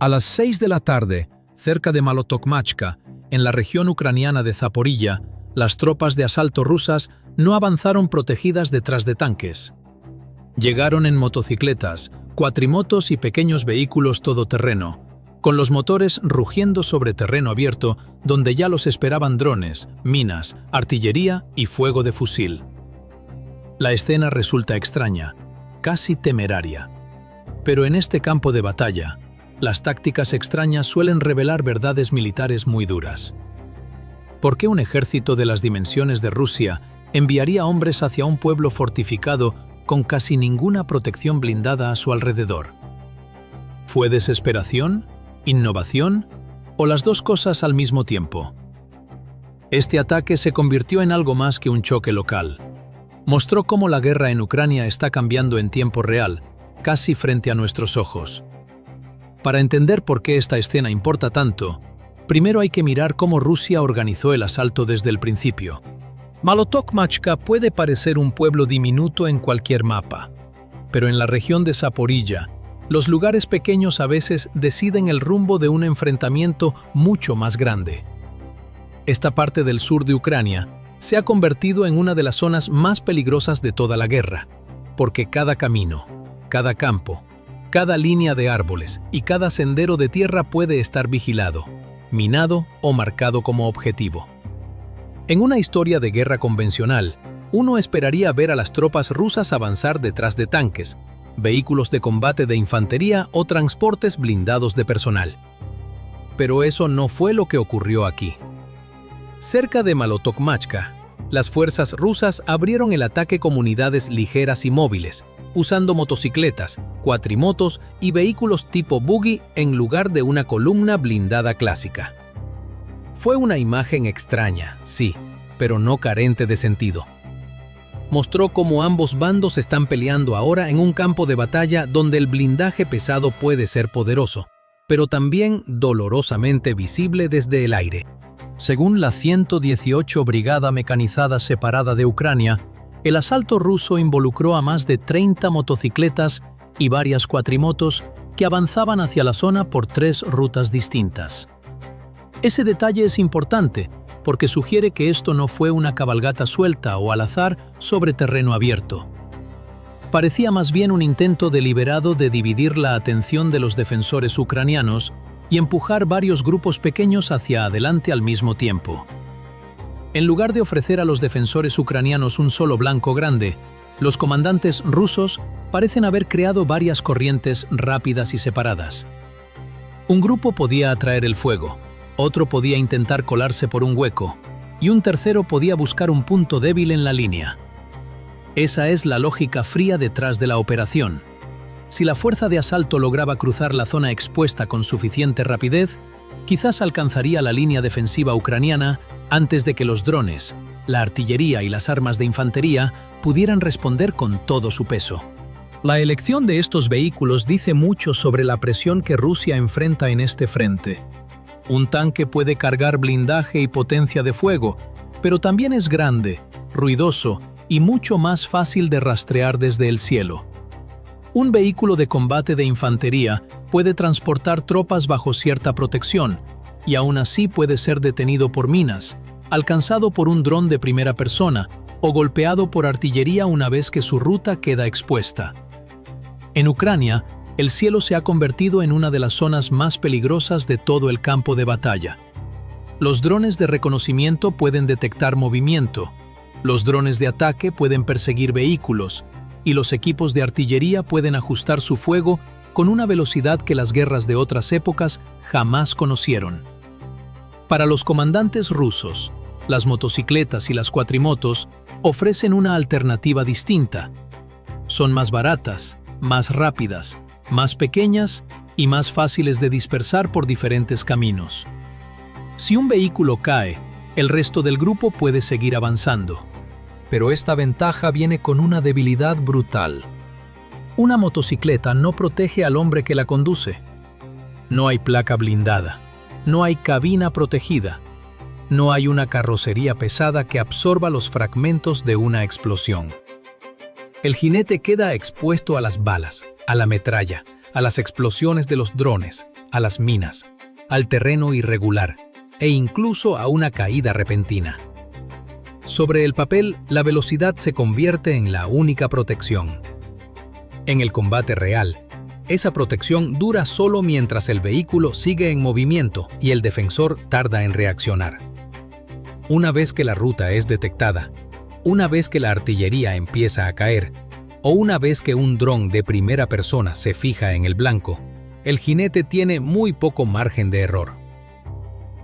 A las 6 de la tarde, cerca de Malotokmachka, en la región ucraniana de Zaporilla, las tropas de asalto rusas no avanzaron protegidas detrás de tanques. Llegaron en motocicletas, cuatrimotos y pequeños vehículos todoterreno, con los motores rugiendo sobre terreno abierto donde ya los esperaban drones, minas, artillería y fuego de fusil. La escena resulta extraña, casi temeraria. Pero en este campo de batalla, las tácticas extrañas suelen revelar verdades militares muy duras. ¿Por qué un ejército de las dimensiones de Rusia enviaría hombres hacia un pueblo fortificado con casi ninguna protección blindada a su alrededor? ¿Fue desesperación, innovación o las dos cosas al mismo tiempo? Este ataque se convirtió en algo más que un choque local. Mostró cómo la guerra en Ucrania está cambiando en tiempo real, casi frente a nuestros ojos. Para entender por qué esta escena importa tanto, primero hay que mirar cómo Rusia organizó el asalto desde el principio. Malotokmachka puede parecer un pueblo diminuto en cualquier mapa, pero en la región de Zaporilla, los lugares pequeños a veces deciden el rumbo de un enfrentamiento mucho más grande. Esta parte del sur de Ucrania se ha convertido en una de las zonas más peligrosas de toda la guerra, porque cada camino, cada campo, cada línea de árboles y cada sendero de tierra puede estar vigilado, minado o marcado como objetivo. En una historia de guerra convencional, uno esperaría ver a las tropas rusas avanzar detrás de tanques, vehículos de combate de infantería o transportes blindados de personal. Pero eso no fue lo que ocurrió aquí. Cerca de Malotokmachka, las fuerzas rusas abrieron el ataque con unidades ligeras y móviles, usando motocicletas, cuatrimotos y vehículos tipo buggy en lugar de una columna blindada clásica. Fue una imagen extraña, sí, pero no carente de sentido. Mostró cómo ambos bandos están peleando ahora en un campo de batalla donde el blindaje pesado puede ser poderoso, pero también dolorosamente visible desde el aire. Según la 118 Brigada Mecanizada Separada de Ucrania, el asalto ruso involucró a más de 30 motocicletas y varias cuatrimotos que avanzaban hacia la zona por 3 rutas distintas. Ese detalle es importante porque sugiere que esto no fue una cabalgata suelta o al azar sobre terreno abierto. Parecía más bien un intento deliberado de dividir la atención de los defensores ucranianos y empujar varios grupos pequeños hacia adelante al mismo tiempo. En lugar de ofrecer a los defensores ucranianos un solo blanco grande, los comandantes rusos parecen haber creado varias corrientes rápidas y separadas. Un grupo podía atraer el fuego, otro podía intentar colarse por un hueco, y un tercero podía buscar un punto débil en la línea. Esa es la lógica fría detrás de la operación. Si la fuerza de asalto lograba cruzar la zona expuesta con suficiente rapidez, quizás alcanzaría la línea defensiva ucraniana antes de que los drones, la artillería y las armas de infantería pudieran responder con todo su peso. La elección de estos vehículos dice mucho sobre la presión que Rusia enfrenta en este frente. Un tanque puede cargar blindaje y potencia de fuego, pero también es grande, ruidoso y mucho más fácil de rastrear desde el cielo. Un vehículo de combate de infantería puede transportar tropas bajo cierta protección y aún así puede ser detenido por minas, alcanzado por un dron de primera persona o golpeado por artillería una vez que su ruta queda expuesta. En Ucrania, el cielo se ha convertido en una de las zonas más peligrosas de todo el campo de batalla. Los drones de reconocimiento pueden detectar movimiento, los drones de ataque pueden perseguir vehículos, y los equipos de artillería pueden ajustar su fuego con una velocidad que las guerras de otras épocas jamás conocieron. Para los comandantes rusos, las motocicletas y las cuatrimotos ofrecen una alternativa distinta. Son más baratas, más rápidas, más pequeñas y más fáciles de dispersar por diferentes caminos. Si un vehículo cae, el resto del grupo puede seguir avanzando. Pero esta ventaja viene con una debilidad brutal. Una motocicleta no protege al hombre que la conduce. No hay placa blindada, no hay cabina protegida, no hay una carrocería pesada que absorba los fragmentos de una explosión. El jinete queda expuesto a las balas, a la metralla, a las explosiones de los drones, a las minas, al terreno irregular e incluso a una caída repentina. Sobre el papel, la velocidad se convierte en la única protección. En el combate real, esa protección dura solo mientras el vehículo sigue en movimiento y el defensor tarda en reaccionar. Una vez que la ruta es detectada, una vez que la artillería empieza a caer, o una vez que un dron de primera persona se fija en el blanco, el jinete tiene muy poco margen de error.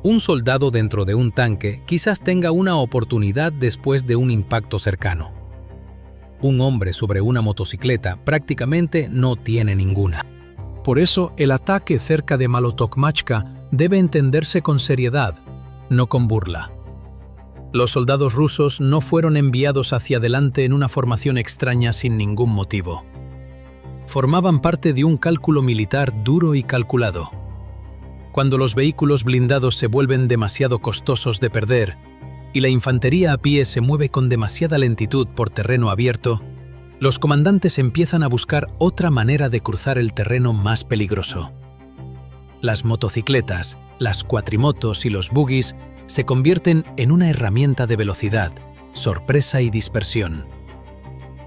Un soldado dentro de un tanque quizás tenga una oportunidad después de un impacto cercano. Un hombre sobre una motocicleta prácticamente no tiene ninguna. Por eso, el ataque cerca de Malotokmachka debe entenderse con seriedad, no con burla. Los soldados rusos no fueron enviados hacia adelante en una formación extraña sin ningún motivo. Formaban parte de un cálculo militar duro y calculado. Cuando los vehículos blindados se vuelven demasiado costosos de perder y la infantería a pie se mueve con demasiada lentitud por terreno abierto, los comandantes empiezan a buscar otra manera de cruzar el terreno más peligroso. Las motocicletas, las cuatrimotos y los buggies se convierten en una herramienta de velocidad, sorpresa y dispersión.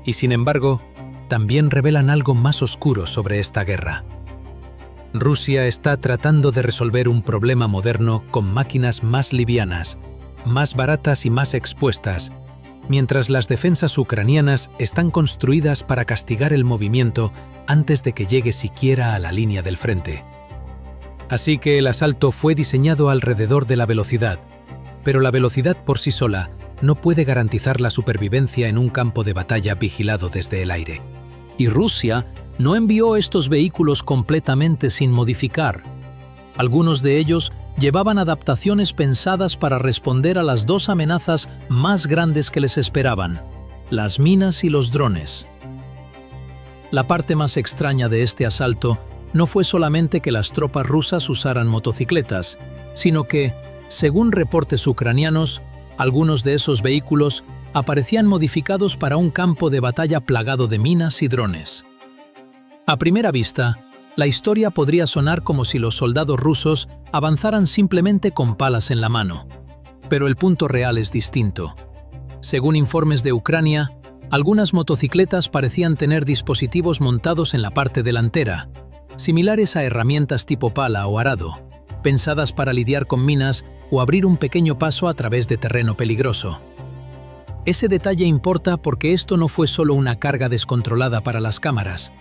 Y sin embargo, también revelan algo más oscuro sobre esta guerra. Rusia está tratando de resolver un problema moderno con máquinas más livianas, más baratas y más expuestas, mientras las defensas ucranianas están construidas para castigar el movimiento antes de que llegue siquiera a la línea del frente. Así que el asalto fue diseñado alrededor de la velocidad, pero la velocidad por sí sola no puede garantizar la supervivencia en un campo de batalla vigilado desde el aire. Y Rusia no envió estos vehículos completamente sin modificar. Algunos de ellos llevaban adaptaciones pensadas para responder a las dos amenazas más grandes que les esperaban, las minas y los drones. La parte más extraña de este asalto no fue solamente que las tropas rusas usaran motocicletas, sino que, según reportes ucranianos, algunos de esos vehículos aparecían modificados para un campo de batalla plagado de minas y drones. A primera vista, la historia podría sonar como si los soldados rusos avanzaran simplemente con palas en la mano, pero el punto real es distinto. Según informes de Ucrania, algunas motocicletas parecían tener dispositivos montados en la parte delantera, similares a herramientas tipo pala o arado, pensadas para lidiar con minas o abrir un pequeño paso a través de terreno peligroso. Ese detalle importa porque esto no fue solo una carga descontrolada para las cámaras.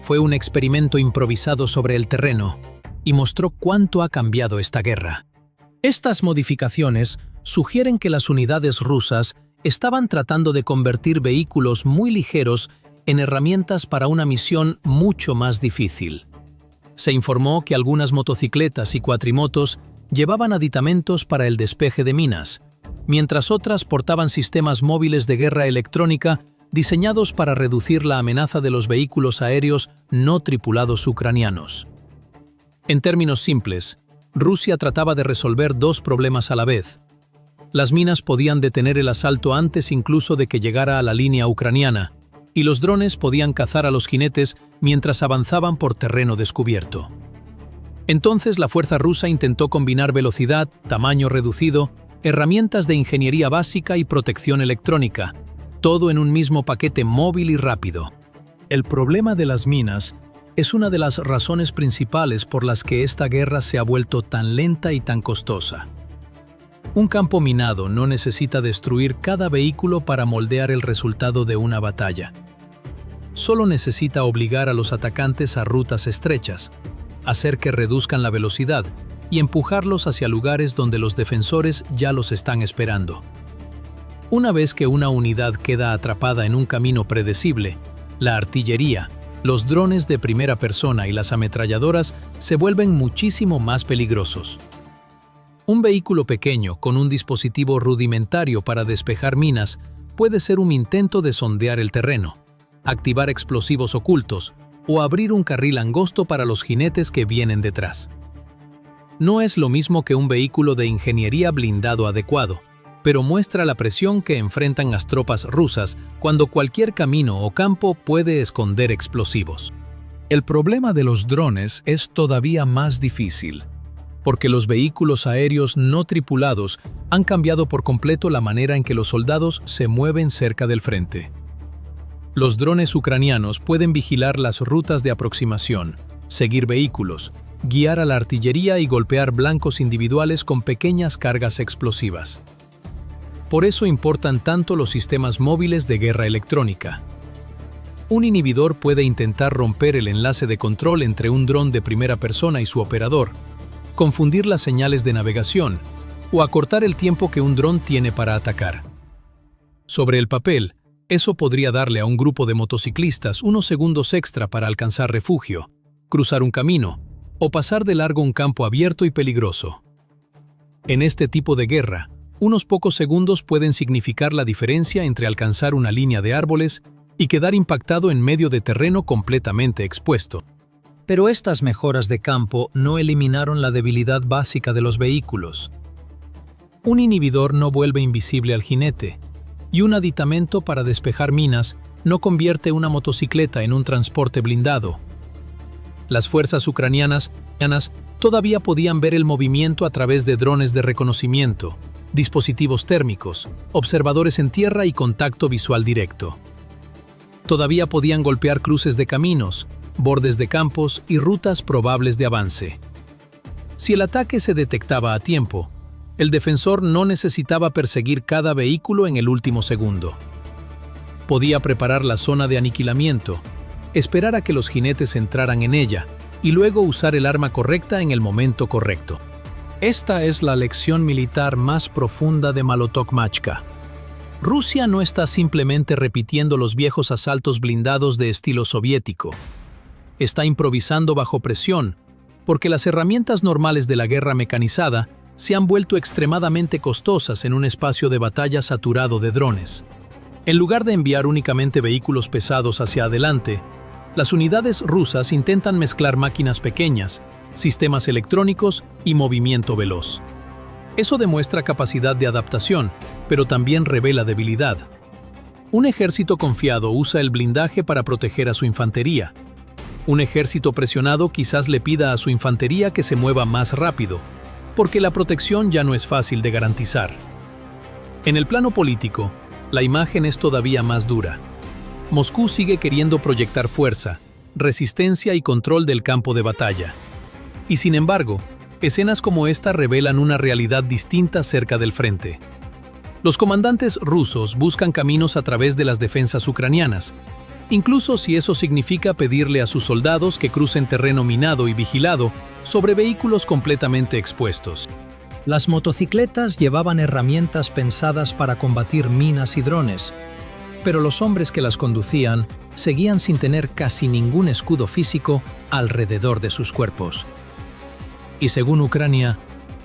Fue un experimento improvisado sobre el terreno y mostró cuánto ha cambiado esta guerra. Estas modificaciones sugieren que las unidades rusas estaban tratando de convertir vehículos muy ligeros en herramientas para una misión mucho más difícil. Se informó que algunas motocicletas y cuatrimotos llevaban aditamentos para el despeje de minas, mientras otras portaban sistemas móviles de guerra electrónica diseñados para reducir la amenaza de los vehículos aéreos no tripulados ucranianos. En términos simples, Rusia trataba de resolver dos problemas a la vez. Las minas podían detener el asalto antes incluso de que llegara a la línea ucraniana, y los drones podían cazar a los jinetes mientras avanzaban por terreno descubierto. Entonces la fuerza rusa intentó combinar velocidad, tamaño reducido, herramientas de ingeniería básica y protección electrónica, todo en un mismo paquete móvil y rápido. El problema de las minas es una de las razones principales por las que esta guerra se ha vuelto tan lenta y tan costosa. Un campo minado no necesita destruir cada vehículo para moldear el resultado de una batalla. Solo necesita obligar a los atacantes a rutas estrechas, hacer que reduzcan la velocidad y empujarlos hacia lugares donde los defensores ya los están esperando. Una vez que una unidad queda atrapada en un camino predecible, la artillería, los drones de primera persona y las ametralladoras se vuelven muchísimo más peligrosos. Un vehículo pequeño con un dispositivo rudimentario para despejar minas puede ser un intento de sondear el terreno, activar explosivos ocultos o abrir un carril angosto para los jinetes que vienen detrás. No es lo mismo que un vehículo de ingeniería blindado adecuado, pero muestra la presión que enfrentan las tropas rusas cuando cualquier camino o campo puede esconder explosivos. El problema de los drones es todavía más difícil, porque los vehículos aéreos no tripulados han cambiado por completo la manera en que los soldados se mueven cerca del frente. Los drones ucranianos pueden vigilar las rutas de aproximación, seguir vehículos, guiar a la artillería y golpear blancos individuales con pequeñas cargas explosivas. Por eso importan tanto los sistemas móviles de guerra electrónica. Un inhibidor puede intentar romper el enlace de control entre un dron de primera persona y su operador, confundir las señales de navegación o acortar el tiempo que un dron tiene para atacar. Sobre el papel, eso podría darle a un grupo de motociclistas unos segundos extra para alcanzar refugio, cruzar un camino o pasar de largo un campo abierto y peligroso. En este tipo de guerra, unos pocos segundos pueden significar la diferencia entre alcanzar una línea de árboles y quedar impactado en medio de terreno completamente expuesto. Pero estas mejoras de campo no eliminaron la debilidad básica de los vehículos. Un inhibidor no vuelve invisible al jinete, y un aditamento para despejar minas no convierte una motocicleta en un transporte blindado. Las fuerzas ucranianas todavía podían ver el movimiento a través de drones de reconocimiento, dispositivos térmicos, observadores en tierra y contacto visual directo. Todavía podían golpear cruces de caminos, bordes de campos y rutas probables de avance. Si el ataque se detectaba a tiempo, el defensor no necesitaba perseguir cada vehículo en el último segundo. Podía preparar la zona de aniquilamiento, esperar a que los jinetes entraran en ella y luego usar el arma correcta en el momento correcto. Esta es la lección militar más profunda de Malotokmachka. Rusia no está simplemente repitiendo los viejos asaltos blindados de estilo soviético. Está improvisando bajo presión, porque las herramientas normales de la guerra mecanizada se han vuelto extremadamente costosas en un espacio de batalla saturado de drones. En lugar de enviar únicamente vehículos pesados hacia adelante, las unidades rusas intentan mezclar máquinas pequeñas, sistemas electrónicos y movimiento veloz. Eso demuestra capacidad de adaptación, pero también revela debilidad. Un ejército confiado usa el blindaje para proteger a su infantería. Un ejército presionado quizás le pida a su infantería que se mueva más rápido, porque la protección ya no es fácil de garantizar. En el plano político, la imagen es todavía más dura. Moscú sigue queriendo proyectar fuerza, resistencia y control del campo de batalla. Y sin embargo, escenas como esta revelan una realidad distinta cerca del frente. Los comandantes rusos buscan caminos a través de las defensas ucranianas, incluso si eso significa pedirle a sus soldados que crucen terreno minado y vigilado sobre vehículos completamente expuestos. Las motocicletas llevaban herramientas pensadas para combatir minas y drones, pero los hombres que las conducían seguían sin tener casi ningún escudo físico alrededor de sus cuerpos. Y según Ucrania,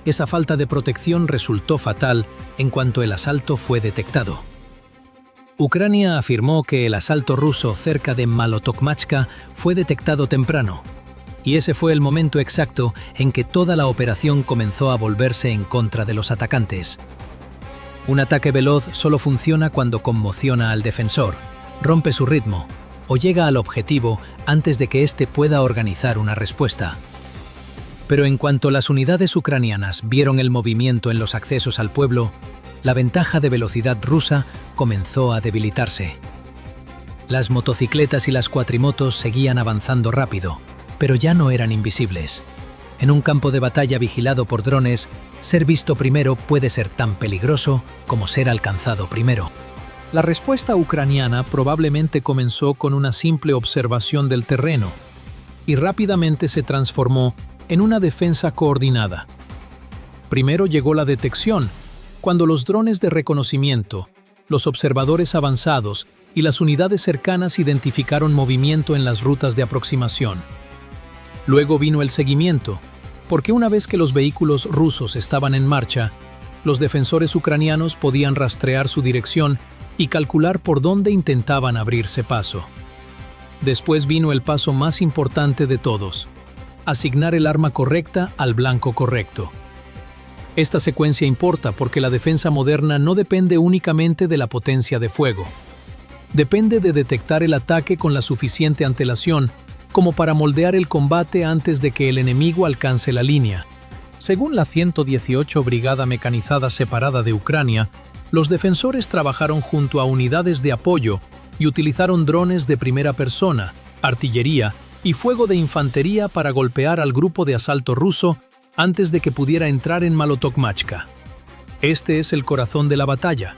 esa falta de protección resultó fatal en cuanto el asalto fue detectado. Ucrania afirmó que el asalto ruso cerca de Malotokmachka fue detectado temprano, y ese fue el momento exacto en que toda la operación comenzó a volverse en contra de los atacantes. Un ataque veloz solo funciona cuando conmociona al defensor, rompe su ritmo o llega al objetivo antes de que éste pueda organizar una respuesta. Pero en cuanto las unidades ucranianas vieron el movimiento en los accesos al pueblo, la ventaja de velocidad rusa comenzó a debilitarse. Las motocicletas y las cuatrimotos seguían avanzando rápido, pero ya no eran invisibles. En un campo de batalla vigilado por drones, ser visto primero puede ser tan peligroso como ser alcanzado primero. La respuesta ucraniana probablemente comenzó con una simple observación del terreno y rápidamente se transformó en una defensa coordinada. Primero llegó la detección, cuando los drones de reconocimiento, los observadores avanzados y las unidades cercanas identificaron movimiento en las rutas de aproximación. Luego vino el seguimiento, porque una vez que los vehículos rusos estaban en marcha, los defensores ucranianos podían rastrear su dirección y calcular por dónde intentaban abrirse paso. Después vino el paso más importante de todos: asignar el arma correcta al blanco correcto. Esta secuencia importa porque la defensa moderna no depende únicamente de la potencia de fuego. Depende de detectar el ataque con la suficiente antelación como para moldear el combate antes de que el enemigo alcance la línea. Según la 118 Brigada Mecanizada Separada de Ucrania, los defensores trabajaron junto a unidades de apoyo y utilizaron drones de primera persona, artillería y fuego de infantería para golpear al grupo de asalto ruso antes de que pudiera entrar en Malotokmachka. Este es el corazón de la batalla.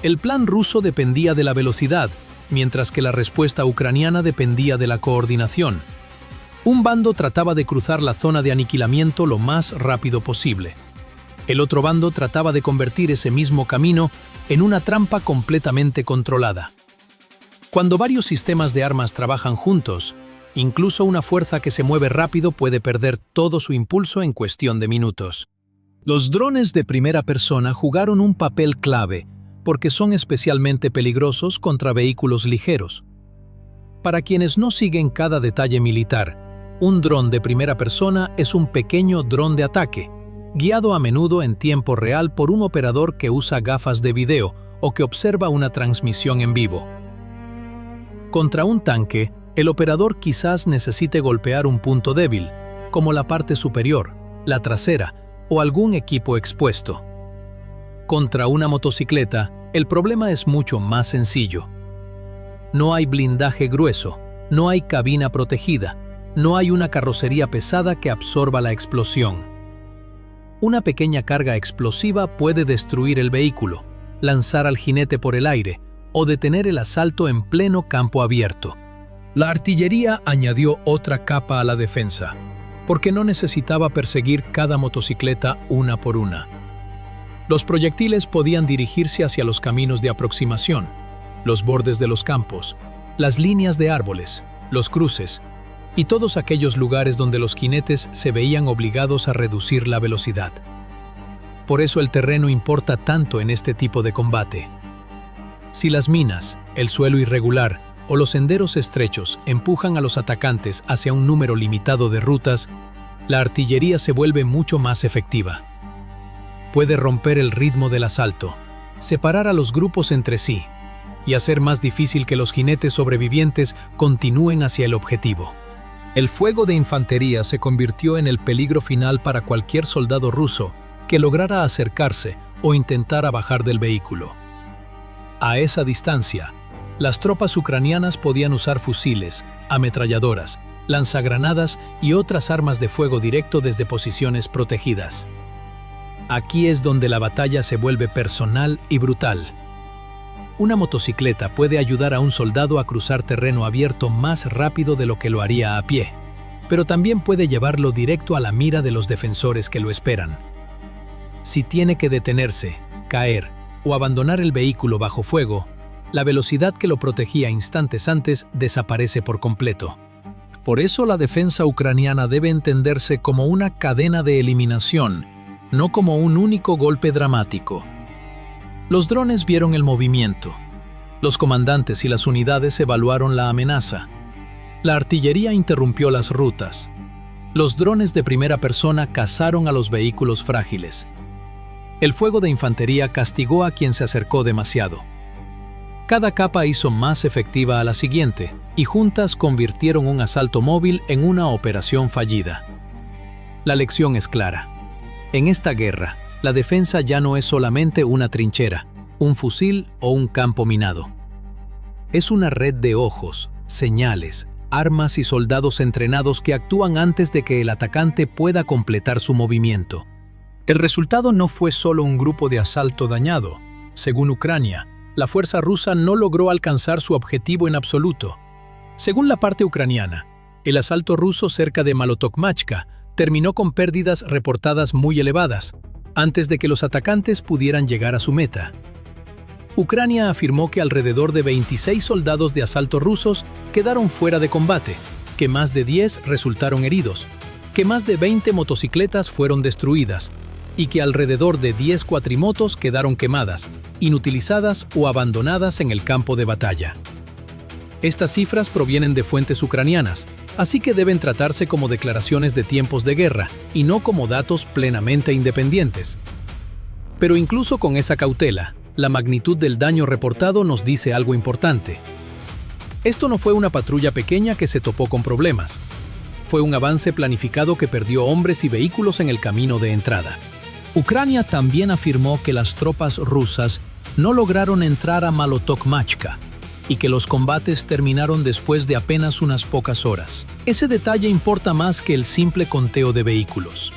El plan ruso dependía de la velocidad, mientras que la respuesta ucraniana dependía de la coordinación. Un bando trataba de cruzar la zona de aniquilamiento lo más rápido posible. El otro bando trataba de convertir ese mismo camino en una trampa completamente controlada. Cuando varios sistemas de armas trabajan juntos, incluso una fuerza que se mueve rápido puede perder todo su impulso en cuestión de minutos. Los drones de primera persona jugaron un papel clave porque son especialmente peligrosos contra vehículos ligeros. Para quienes no siguen cada detalle militar, un dron de primera persona es un pequeño dron de ataque, guiado a menudo en tiempo real por un operador que usa gafas de video o que observa una transmisión en vivo. Contra un tanque, el operador quizás necesite golpear un punto débil, como la parte superior, la trasera o algún equipo expuesto. Contra una motocicleta, el problema es mucho más sencillo. No hay blindaje grueso, no hay cabina protegida, no hay una carrocería pesada que absorba la explosión. Una pequeña carga explosiva puede destruir el vehículo, lanzar al jinete por el aire o detener el asalto en pleno campo abierto. La artillería añadió otra capa a la defensa, porque no necesitaba perseguir cada motocicleta una por una. Los proyectiles podían dirigirse hacia los caminos de aproximación, los bordes de los campos, las líneas de árboles, los cruces y todos aquellos lugares donde los jinetes se veían obligados a reducir la velocidad. Por eso el terreno importa tanto en este tipo de combate. Si las minas, el suelo irregular o los senderos estrechos empujan a los atacantes hacia un número limitado de rutas, la artillería se vuelve mucho más efectiva. Puede romper el ritmo del asalto, separar a los grupos entre sí y hacer más difícil que los jinetes sobrevivientes continúen hacia el objetivo. El fuego de infantería se convirtió en el peligro final para cualquier soldado ruso que lograra acercarse o intentara bajar del vehículo. A esa distancia, las tropas ucranianas podían usar fusiles, ametralladoras, lanzagranadas y otras armas de fuego directo desde posiciones protegidas. Aquí es donde la batalla se vuelve personal y brutal. Una motocicleta puede ayudar a un soldado a cruzar terreno abierto más rápido de lo que lo haría a pie, pero también puede llevarlo directo a la mira de los defensores que lo esperan. Si tiene que detenerse, caer o abandonar el vehículo bajo fuego, la velocidad que lo protegía instantes antes desaparece por completo. Por eso la defensa ucraniana debe entenderse como una cadena de eliminación, no como un único golpe dramático. Los drones vieron el movimiento. Los comandantes y las unidades evaluaron la amenaza. La artillería interrumpió las rutas. Los drones de primera persona cazaron a los vehículos frágiles. El fuego de infantería castigó a quien se acercó demasiado. Cada capa hizo más efectiva a la siguiente, y juntas convirtieron un asalto móvil en una operación fallida. La lección es clara. En esta guerra, la defensa ya no es solamente una trinchera, un fusil o un campo minado. Es una red de ojos, señales, armas y soldados entrenados que actúan antes de que el atacante pueda completar su movimiento. El resultado no fue solo un grupo de asalto dañado. Según Ucrania, la fuerza rusa no logró alcanzar su objetivo en absoluto. Según la parte ucraniana, el asalto ruso cerca de Malotokmachka terminó con pérdidas reportadas muy elevadas, antes de que los atacantes pudieran llegar a su meta. Ucrania afirmó que alrededor de 26 soldados de asalto rusos quedaron fuera de combate, que más de 10 resultaron heridos, que más de 20 motocicletas fueron destruidas y que alrededor de 10 cuatrimotos quedaron quemadas, inutilizadas o abandonadas en el campo de batalla. Estas cifras provienen de fuentes ucranianas, así que deben tratarse como declaraciones de tiempos de guerra y no como datos plenamente independientes. Pero incluso con esa cautela, la magnitud del daño reportado nos dice algo importante. Esto no fue una patrulla pequeña que se topó con problemas. Fue un avance planificado que perdió hombres y vehículos en el camino de entrada. Ucrania también afirmó que las tropas rusas no lograron entrar a Malotokmachka y que los combates terminaron después de apenas unas pocas horas. Ese detalle importa más que el simple conteo de vehículos.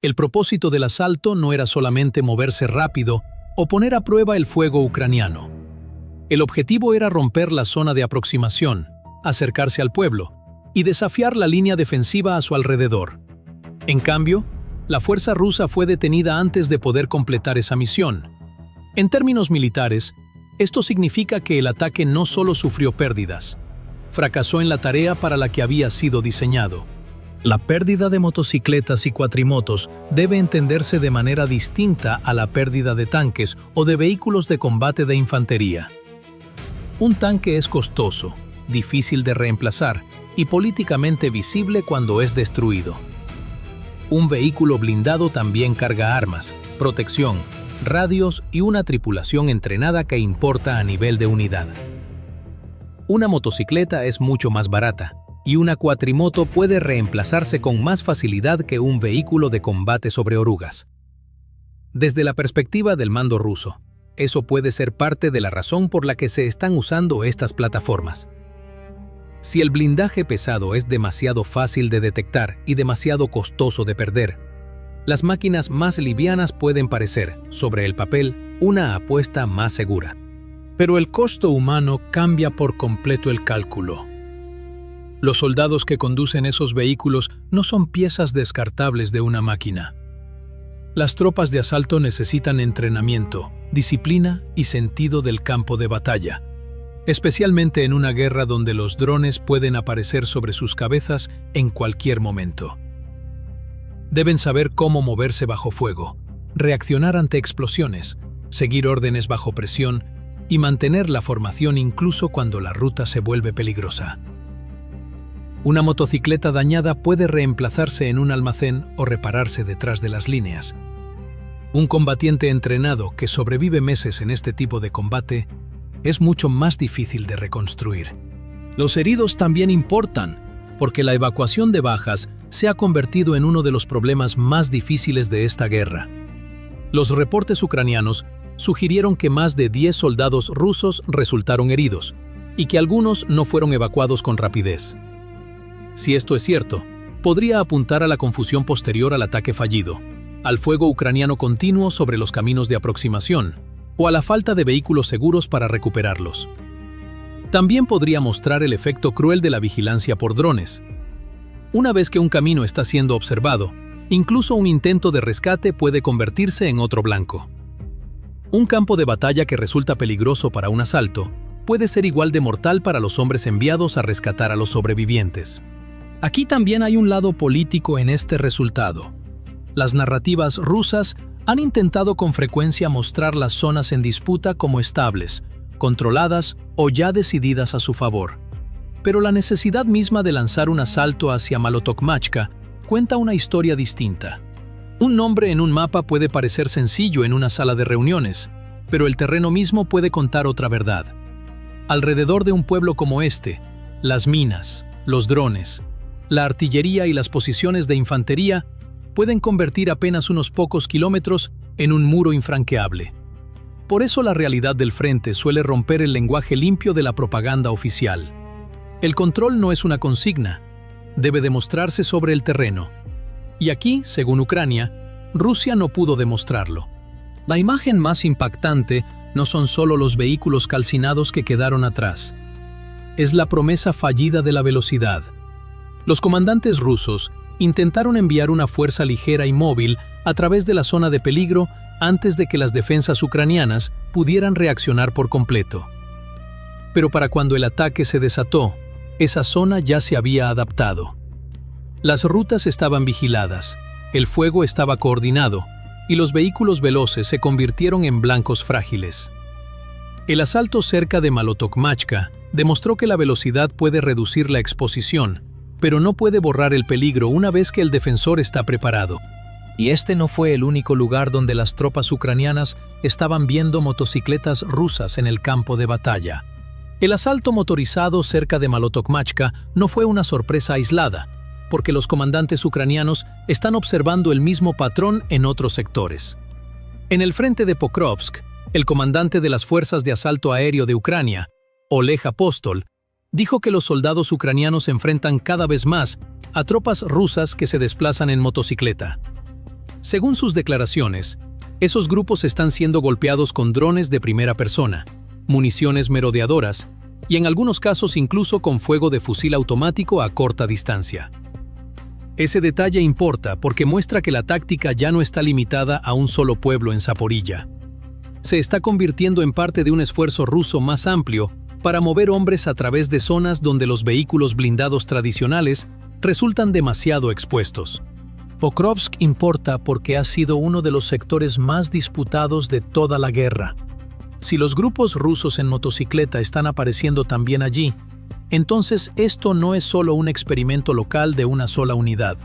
El propósito del asalto no era solamente moverse rápido o poner a prueba el fuego ucraniano. El objetivo era romper la zona de aproximación, acercarse al pueblo y desafiar la línea defensiva a su alrededor. En cambio, la fuerza rusa fue detenida antes de poder completar esa misión. En términos militares, esto significa que el ataque no solo sufrió pérdidas, fracasó en la tarea para la que había sido diseñado. La pérdida de motocicletas y cuatrimotos debe entenderse de manera distinta a la pérdida de tanques o de vehículos de combate de infantería. Un tanque es costoso, difícil de reemplazar y políticamente visible cuando es destruido. Un vehículo blindado también carga armas, protección, radios y una tripulación entrenada que importa a nivel de unidad. Una motocicleta es mucho más barata, y una cuatrimoto puede reemplazarse con más facilidad que un vehículo de combate sobre orugas. Desde la perspectiva del mando ruso, eso puede ser parte de la razón por la que se están usando estas plataformas. Si el blindaje pesado es demasiado fácil de detectar y demasiado costoso de perder, las máquinas más livianas pueden parecer, sobre el papel, una apuesta más segura. Pero el costo humano cambia por completo el cálculo. Los soldados que conducen esos vehículos no son piezas descartables de una máquina. Las tropas de asalto necesitan entrenamiento, disciplina y sentido del campo de batalla, especialmente en una guerra donde los drones pueden aparecer sobre sus cabezas en cualquier momento. Deben saber cómo moverse bajo fuego, reaccionar ante explosiones, seguir órdenes bajo presión y mantener la formación incluso cuando la ruta se vuelve peligrosa. Una motocicleta dañada puede reemplazarse en un almacén o repararse detrás de las líneas. Un combatiente entrenado que sobrevive meses en este tipo de combate es mucho más difícil de reconstruir. Los heridos también importan, porque la evacuación de bajas se ha convertido en uno de los problemas más difíciles de esta guerra. Los reportes ucranianos sugirieron que más de 10 soldados rusos resultaron heridos y que algunos no fueron evacuados con rapidez. Si esto es cierto, podría apuntar a la confusión posterior al ataque fallido, al fuego ucraniano continuo sobre los caminos de aproximación o a la falta de vehículos seguros para recuperarlos. También podría mostrar el efecto cruel de la vigilancia por drones. Una vez que un camino está siendo observado, incluso un intento de rescate puede convertirse en otro blanco. Un campo de batalla que resulta peligroso para un asalto puede ser igual de mortal para los hombres enviados a rescatar a los sobrevivientes. Aquí también hay un lado político en este resultado. Las narrativas rusas han intentado con frecuencia mostrar las zonas en disputa como estables, controladas o ya decididas a su favor. Pero la necesidad misma de lanzar un asalto hacia Malotokmachka cuenta una historia distinta. Un nombre en un mapa puede parecer sencillo en una sala de reuniones, pero el terreno mismo puede contar otra verdad. Alrededor de un pueblo como este, las minas, los drones, la artillería y las posiciones de infantería pueden convertir apenas unos pocos kilómetros en un muro infranqueable. Por eso la realidad del frente suele romper el lenguaje limpio de la propaganda oficial. El control no es una consigna, debe demostrarse sobre el terreno. Y aquí, según Ucrania, Rusia no pudo demostrarlo. La imagen más impactante no son solo los vehículos calcinados que quedaron atrás. Es la promesa fallida de la velocidad. Los comandantes rusos intentaron enviar una fuerza ligera y móvil a través de la zona de peligro antes de que las defensas ucranianas pudieran reaccionar por completo. Pero para cuando el ataque se desató, esa zona ya se había adaptado. Las rutas estaban vigiladas, el fuego estaba coordinado y los vehículos veloces se convirtieron en blancos frágiles. El asalto cerca de Malotokmachka demostró que la velocidad puede reducir la exposición, pero no puede borrar el peligro una vez que el defensor está preparado. Y este no fue el único lugar donde las tropas ucranianas estaban viendo motocicletas rusas en el campo de batalla. El asalto motorizado cerca de Malotokmachka no fue una sorpresa aislada, porque los comandantes ucranianos están observando el mismo patrón en otros sectores. En el frente de Pokrovsk, el comandante de las Fuerzas de Asalto Aéreo de Ucrania, Oleg Apostol, dijo que los soldados ucranianos se enfrentan cada vez más a tropas rusas que se desplazan en motocicleta. Según sus declaraciones, esos grupos están siendo golpeados con drones de primera persona, municiones merodeadoras y en algunos casos incluso con fuego de fusil automático a corta distancia. Ese detalle importa porque muestra que la táctica ya no está limitada a un solo pueblo en Zaporilla. Se está convirtiendo en parte de un esfuerzo ruso más amplio para mover hombres a través de zonas donde los vehículos blindados tradicionales resultan demasiado expuestos. Pokrovsk importa porque ha sido uno de los sectores más disputados de toda la guerra. Si los grupos rusos en motocicleta están apareciendo también allí, entonces esto no es solo un experimento local de una sola unidad.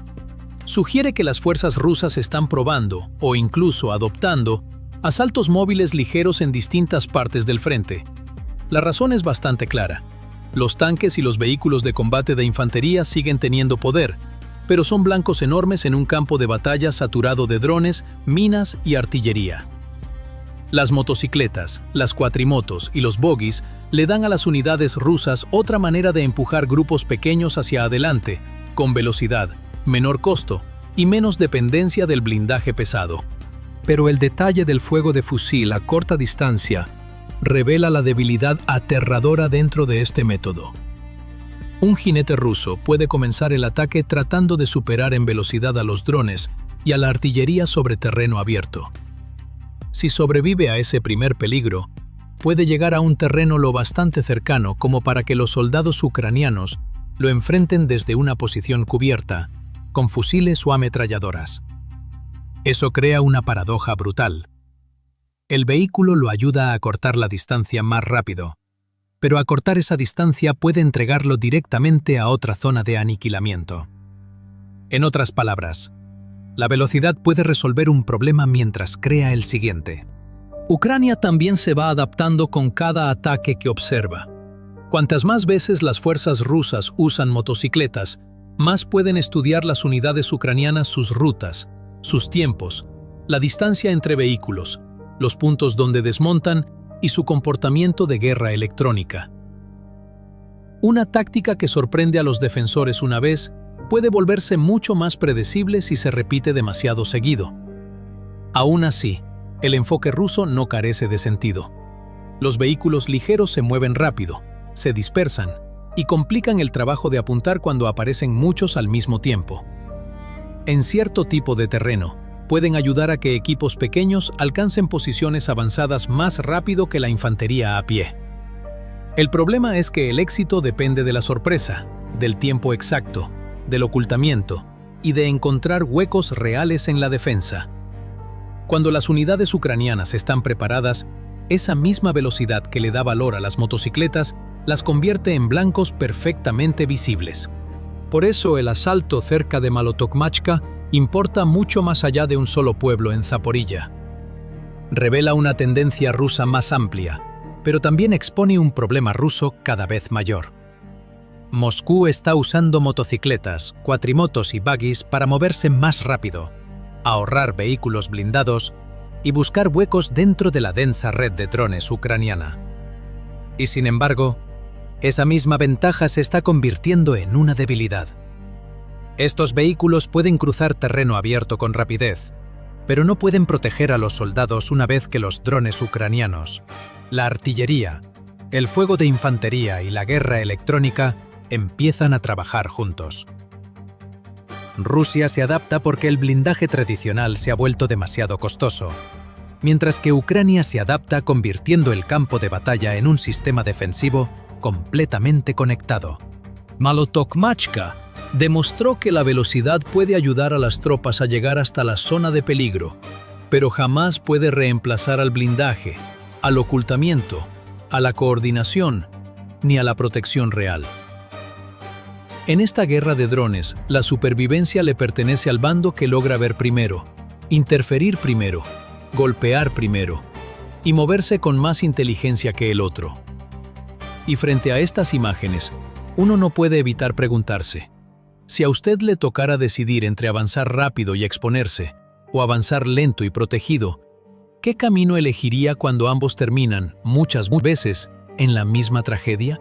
Sugiere que las fuerzas rusas están probando, o incluso adoptando, asaltos móviles ligeros en distintas partes del frente. La razón es bastante clara. Los tanques y los vehículos de combate de infantería siguen teniendo poder, pero son blancos enormes en un campo de batalla saturado de drones, minas y artillería. Las motocicletas, las cuatrimotos y los bogies le dan a las unidades rusas otra manera de empujar grupos pequeños hacia adelante, con velocidad, menor costo y menos dependencia del blindaje pesado. Pero el detalle del fuego de fusil a corta distancia revela la debilidad aterradora dentro de este método. Un jinete ruso puede comenzar el ataque tratando de superar en velocidad a los drones y a la artillería sobre terreno abierto. Si sobrevive a ese primer peligro, puede llegar a un terreno lo bastante cercano como para que los soldados ucranianos lo enfrenten desde una posición cubierta, con fusiles o ametralladoras. Eso crea una paradoja brutal. El vehículo lo ayuda a acortar la distancia más rápido, pero acortar esa distancia puede entregarlo directamente a otra zona de aniquilamiento. En otras palabras, la velocidad puede resolver un problema mientras crea el siguiente. Ucrania también se va adaptando con cada ataque que observa. Cuantas más veces las fuerzas rusas usan motocicletas, más pueden estudiar las unidades ucranianas sus rutas, sus tiempos, la distancia entre vehículos, los puntos donde desmontan y su comportamiento de guerra electrónica. Una táctica que sorprende a los defensores una vez puede volverse mucho más predecible si se repite demasiado seguido. Aún así, el enfoque ruso no carece de sentido. Los vehículos ligeros se mueven rápido, se dispersan y complican el trabajo de apuntar cuando aparecen muchos al mismo tiempo. En cierto tipo de terreno, pueden ayudar a que equipos pequeños alcancen posiciones avanzadas más rápido que la infantería a pie. El problema es que el éxito depende de la sorpresa, del tiempo exacto, del ocultamiento y de encontrar huecos reales en la defensa. Cuando las unidades ucranianas están preparadas, esa misma velocidad que le da valor a las motocicletas las convierte en blancos perfectamente visibles. Por eso el asalto cerca de Malotokmachka importa mucho más allá de un solo pueblo en Zaporilla. Revela una tendencia rusa más amplia, pero también expone un problema ruso cada vez mayor. Moscú está usando motocicletas, cuatrimotos y buggies para moverse más rápido, ahorrar vehículos blindados y buscar huecos dentro de la densa red de drones ucraniana. Y sin embargo, esa misma ventaja se está convirtiendo en una debilidad. Estos vehículos pueden cruzar terreno abierto con rapidez, pero no pueden proteger a los soldados una vez que los drones ucranianos, la artillería, el fuego de infantería y la guerra electrónica empiezan a trabajar juntos. Rusia se adapta porque el blindaje tradicional se ha vuelto demasiado costoso, mientras que Ucrania se adapta convirtiendo el campo de batalla en un sistema defensivo completamente conectado. Malotokmachka demostró que la velocidad puede ayudar a las tropas a llegar hasta la zona de peligro, pero jamás puede reemplazar al blindaje, al ocultamiento, a la coordinación, ni a la protección real. En esta guerra de drones, la supervivencia le pertenece al bando que logra ver primero, interferir primero, golpear primero y moverse con más inteligencia que el otro. Y frente a estas imágenes, uno no puede evitar preguntarse, si a usted le tocara decidir entre avanzar rápido y exponerse, o avanzar lento y protegido, ¿qué camino elegiría cuando ambos terminan, muchas veces, en la misma tragedia?